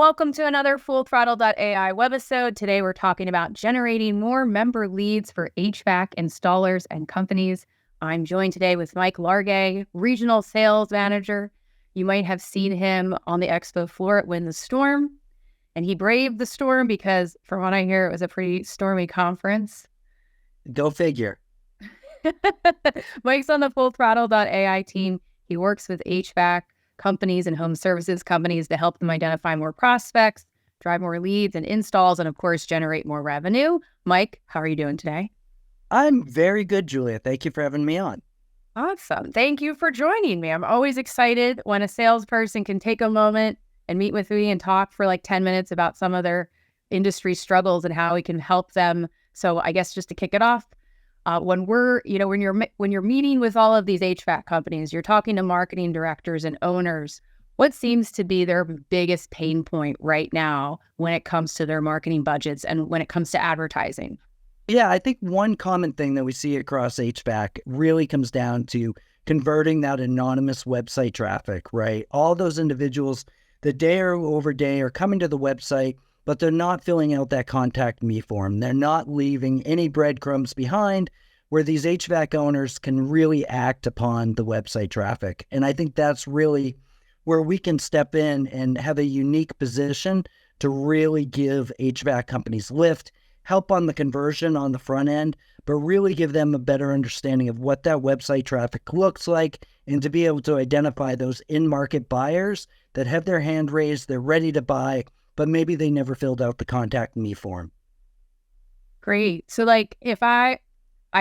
Welcome to another fullthrottle.ai webisode. Today we're talking about generating more member leads for HVAC installers and companies. I'm joined today with Mike Largay, Regional Sales Manager. You might have seen him on the expo floor at Win the Storm, and he braved the storm because, from what I hear, it was a pretty stormy conference. Go figure. Mike's on the fullthrottle.ai team. He works with HVAC companies and home services companies to help them identify more prospects, drive more leads and installs, and of course, generate more revenue. Mike, how are you doing today? I'm very good, Julia. Thank you for having me on. Awesome. Thank you for joining me. I'm always excited when a salesperson can take a moment and meet with me and talk for like 10 minutes about some of their industry struggles and how we can help them. So I guess just to kick it off, when you're meeting with all of these HVAC companies, you're talking to marketing directors and owners, what seems to be their biggest pain point right now when it comes to their marketing budgets and when it comes to advertising? Yeah, I think one common thing that we see across HVAC really comes down to converting that anonymous website traffic, right? All those individuals that day over day are coming to the website, but they're not filling out that contact me form. They're not leaving any breadcrumbs behind where these HVAC owners can really act upon the website traffic. And I think that's really where we can step in and have a unique position to really give HVAC companies lift, help on the conversion on the front end, but really give them a better understanding of what that website traffic looks like and to be able to identify those in-market buyers that have their hand raised, they're ready to buy, but maybe they never filled out the contact me form. Great. So like if I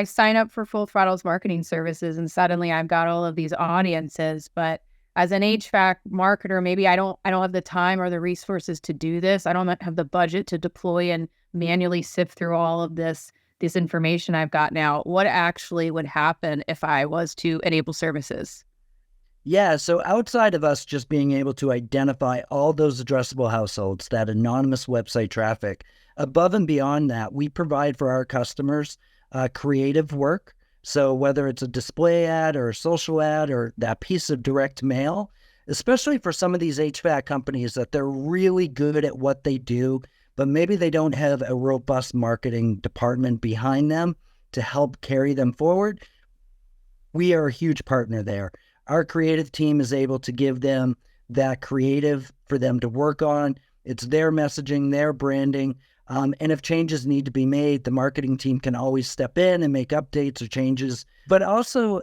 sign up for Full Throttle's marketing services and suddenly I've got all of these audiences, but as an HVAC marketer, maybe I don't have the time or the resources to do this. I don't have the budget to deploy and manually sift through all of this information I've got now. What actually would happen if I was to enable services? Yeah, so outside of us just being able to identify all those addressable households, that anonymous website traffic, above and beyond that, we provide for our customers creative work. So whether it's a display ad or a social ad or that piece of direct mail, especially for some of these HVAC companies that they're really good at what they do, but maybe they don't have a robust marketing department behind them to help carry them forward, we are a huge partner there. Our creative team is able to give them that creative for them to work on. It's their messaging, their branding. And if changes need to be made, the marketing team can always step in and make updates or changes. But also,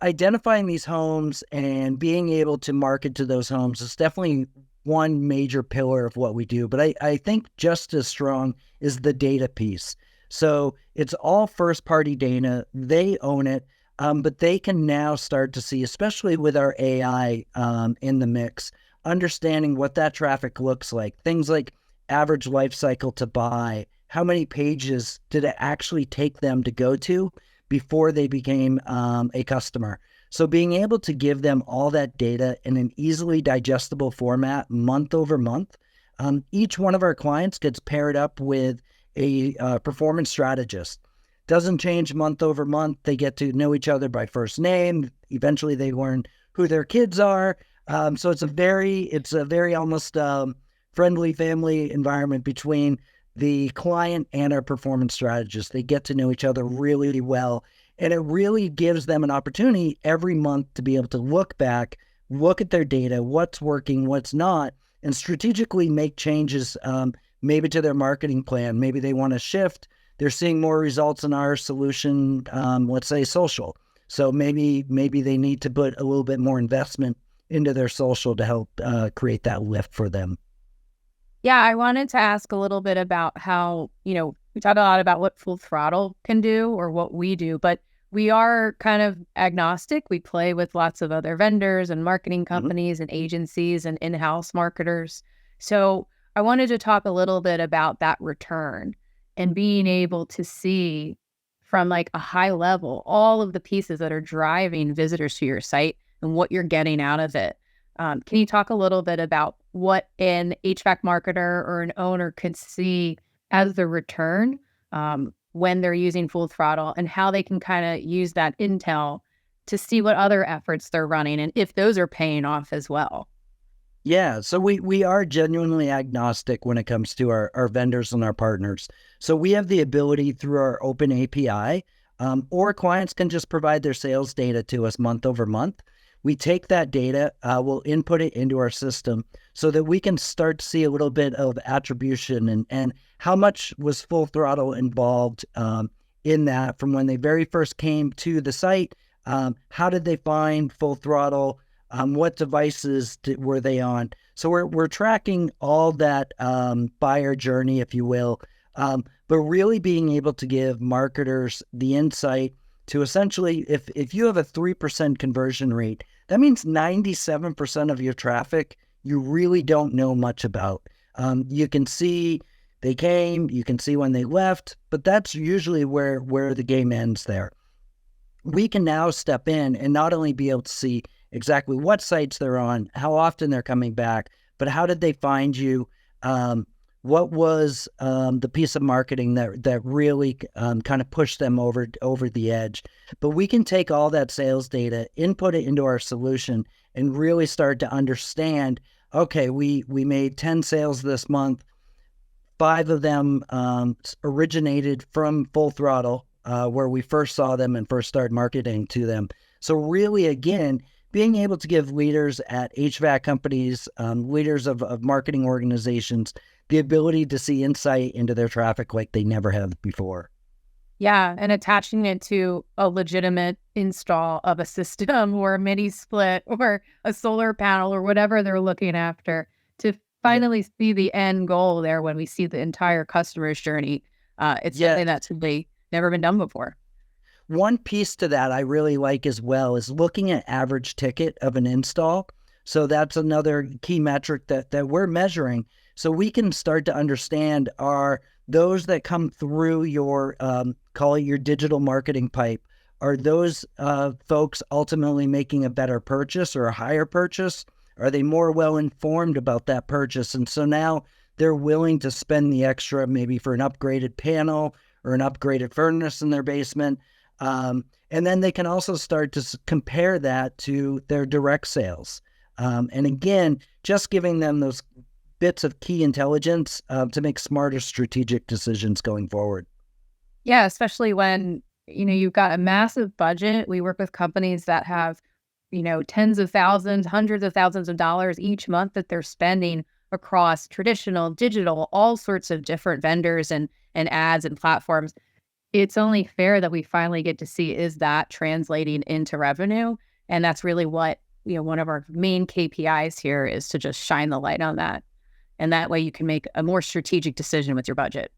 identifying these homes and being able to market to those homes is definitely one major pillar of what we do. But I think just as strong is the data piece. So it's all first-party data. They own it. But they can now start to see, especially with our AI in the mix, understanding what that traffic looks like. Things like average life cycle to buy, how many pages did it actually take them to go to before they became a customer. So being able to give them all that data in an easily digestible format month over month, each one of our clients gets paired up with a performance strategist. Doesn't change month over month. They get to know each other by first name. Eventually they learn who their kids are. So it's a very almost friendly family environment between the client and our performance strategist. They get to know each other really well. And it really gives them an opportunity every month to be able to look back, look at their data, what's working, what's not, and strategically make changes maybe to their marketing plan. Maybe they want to shift. They're seeing more results in our solution, let's say social. So maybe they need to put a little bit more investment into their social to help create that lift for them. Yeah, I wanted to ask a little bit about how, we talked a lot about what Full Throttle can do or what we do, but we are kind of agnostic. We play with lots of other vendors and marketing companies and agencies and in-house marketers. So I wanted to talk a little bit about that return and being able to see from like a high level, all of the pieces that are driving visitors to your site and what you're getting out of it. Can you talk a little bit about what an HVAC marketer or an owner could see as the return when they're using Full Throttle and how they can kind of use that intel to see what other efforts they're running and if those are paying off as well? Yeah, so we are genuinely agnostic when it comes to our vendors and our partners. So we have the ability through our open API, or clients can just provide their sales data to us month over month. We take that data, we'll input it into our system so that we can start to see a little bit of attribution and how much was Full Throttle involved in that from when they very first came to the site. How did they find Full Throttle? What devices were they on? So we're tracking all that buyer journey, if you will, but really being able to give marketers the insight to essentially, if you have a 3% conversion rate, that means 97% of your traffic you really don't know much about. You can see they came, you can see when they left, but that's usually where the game ends there. We can now step in and not only be able to see exactly what sites they're on, how often they're coming back, but how did they find you? What was the piece of marketing that really kind of pushed them over the edge? But we can take all that sales data, input it into our solution, and really start to understand, okay, we made 10 sales this month. 5 of them originated from Full Throttle, where we first saw them and first started marketing to them. So really, again, being able to give leaders at HVAC companies, leaders of marketing organizations, the ability to see insight into their traffic like they never have before. Yeah, and attaching it to a legitimate install of a system or a mini split or a solar panel or whatever they're looking after to finally see the end goal there when we see the entire customer's journey. It's something that's really never been done before. One piece to that I really like as well is looking at average ticket of an install. So that's another key metric that we're measuring. So we can start to understand, are those that come through your, call it your digital marketing pipe, are those folks ultimately making a better purchase or a higher purchase? Are they more well-informed about that purchase? And so now they're willing to spend the extra maybe for an upgraded panel or an upgraded furnace in their basement. And then they can also start to compare that to their direct sales. And again, just giving them those bits of key intelligence to make smarter strategic decisions going forward. Yeah, especially when, you've got a massive budget. We work with companies that have, tens of thousands, hundreds of thousands of dollars each month that they're spending across traditional, digital, all sorts of different vendors and ads and platforms. It's only fair that we finally get to see, is that translating into revenue? And that's really what, one of our main KPIs here is to just shine the light on that. And that way you can make a more strategic decision with your budget.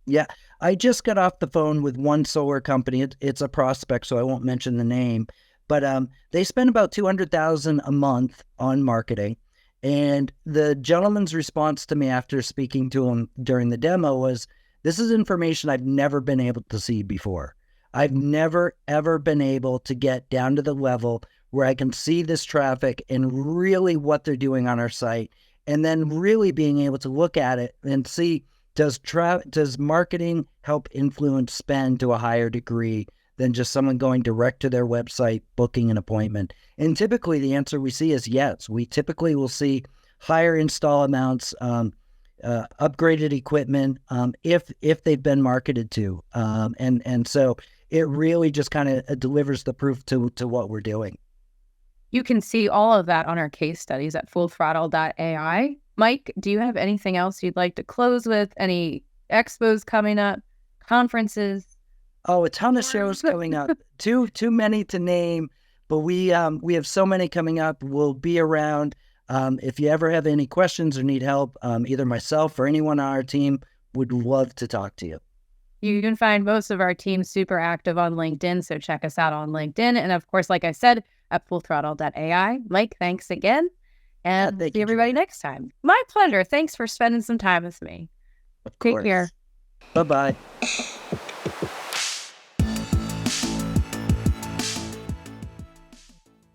Yeah, I just got off the phone with one solar company. It's a prospect, so I won't mention the name, but they spend about $200,000 a month on marketing. And the gentleman's response to me after speaking to him during the demo was, this is information I've never been able to see before. I've never, ever been able to get down to the level where I can see this traffic and really what they're doing on our site. And then really being able to look at it and see, does marketing help influence spend to a higher degree than just someone going direct to their website, booking an appointment? And typically the answer we see is yes. We typically will see higher install amounts, upgraded equipment, if they've been marketed to. And so it really just kind of delivers the proof to what we're doing. You can see all of that on our case studies at fullthrottle.ai. Mike, do you have anything else you'd like to close with? Any expos coming up? Conferences? Oh, a ton of shows coming up. Too many to name, but we have so many coming up. We'll be around. If you ever have any questions or need help, either myself or anyone on our team would love to talk to you. You can find most of our team super active on LinkedIn, so check us out on LinkedIn. And of course, like I said, at fullthrottle.ai. Mike, thanks again. And see everybody next time. My pleasure. Thanks for spending some time with me. Of course. Take care. Bye-bye.